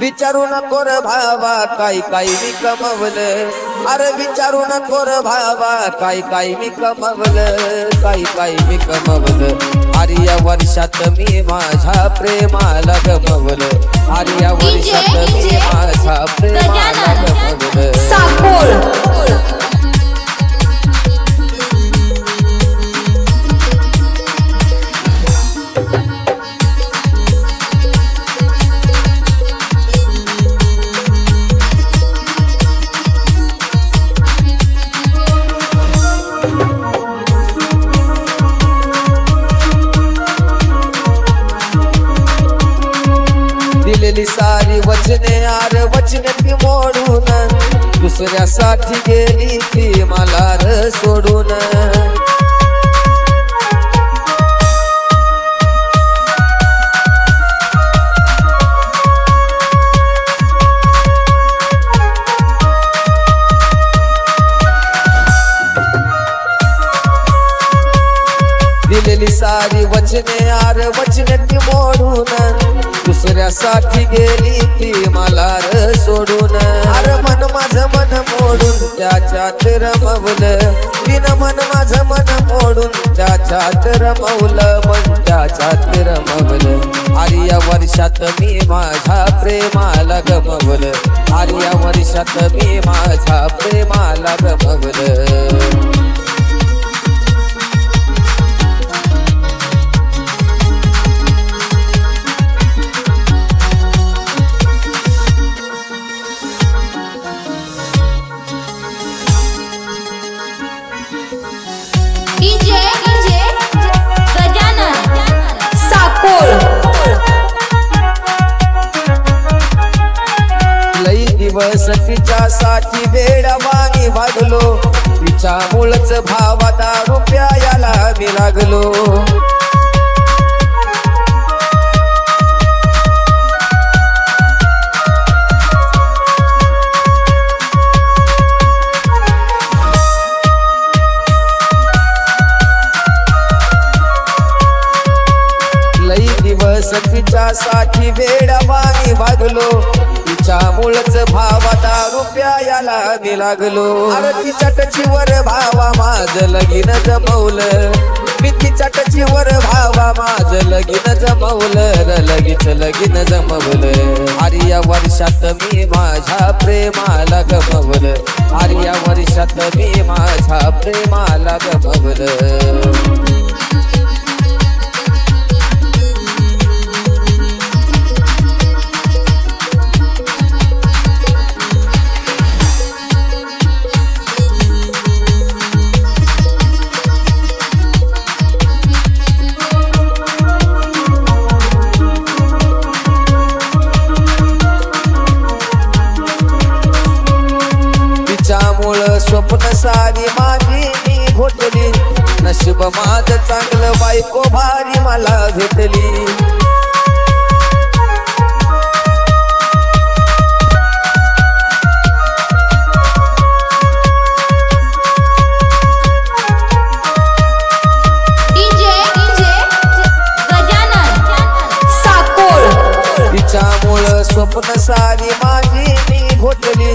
विचारू नको रे भावा काय काय मी कमवलं, अरे विचारू नको रे भावा काय काय मी कमवलं, काय काय मी कमवलं। अरे या वर्षात मी माझ्या प्रेमाला गमवलं, अरे या वर्षात मी माझ्या प्रेमाला गमवलं। दिलेली सारी वचने यार वचन ती मोडून, दुसऱ्यासाठी गेली ती मला र सोडून। दिलेली सारी वचने यार वचन ती मोडून, दुसऱ्यासाठी गेली ती मला र सोडून। अरे मन माझं मन मोडून त्याच्यात रमवलं, बिन मन माझं मन मोडून त्याच्यात रमवलं, मन त्याच्यात रमवलं। अरे या वर्षात मी माझ्या प्रेमाला गमवलं, अरे या वर्षात मी माझ्या प्रेमाला गमवलं। लई दिवस तिच्यासाठी वेडवाणी वागलो, तिच्यामुळेच भावात रुपयाला मी लागलो। लई दिवस तिच्यासाठी वेडवाणी वागलो, तिच्यामुळेच भावात रुपयाला मी लागलो। अरे तिच्या टचीवर भावा माझं लगीन जमवलं, मी तिच्या टचीवर भावा माझं लगीन जमवलं र लगीच लगीन जमवलं। अरे या वर्षात मी माझ्या प्रेमाला गमवलं, अरे या वर्षात मी माझ्या प्रेमाला गमवलं। स्वप्न सारी माझी मी घोटली, नशीब माझं चांगलं बायको भारी मला भेटली। तिच्यामुळं स्वप्न सारी माझी मी घोटली,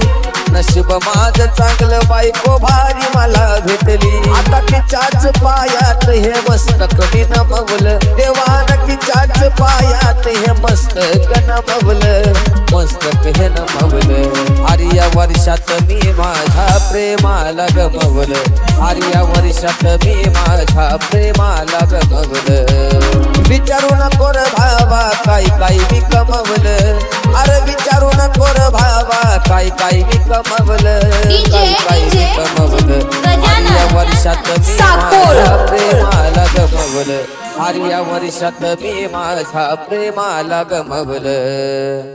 नशीब माझं चांगलं बायको भारी मला भेटली। आता तिच्याच पायात हे मस्तक मी नमवलं, देवान तिच्याच पायात हे मस्तक नमवलं, मस्तक हे नमवलं। अरे या वर्षात मी माझ्या प्रेमाला गमवलं, अरे या वर्षात मी माझ्या प्रेमाला गमवलं। विचारू नको रे भावा काय काय मी कमवलं, अरे विचारू नको रे भावा काय काय मी कमवलं, काय काय मी कमवलं। अरे या वर्षात मी माझ्या प्रेमाला गमवलं, अरे या वर्षात मी माझ्या प्रेमाला गमवलं।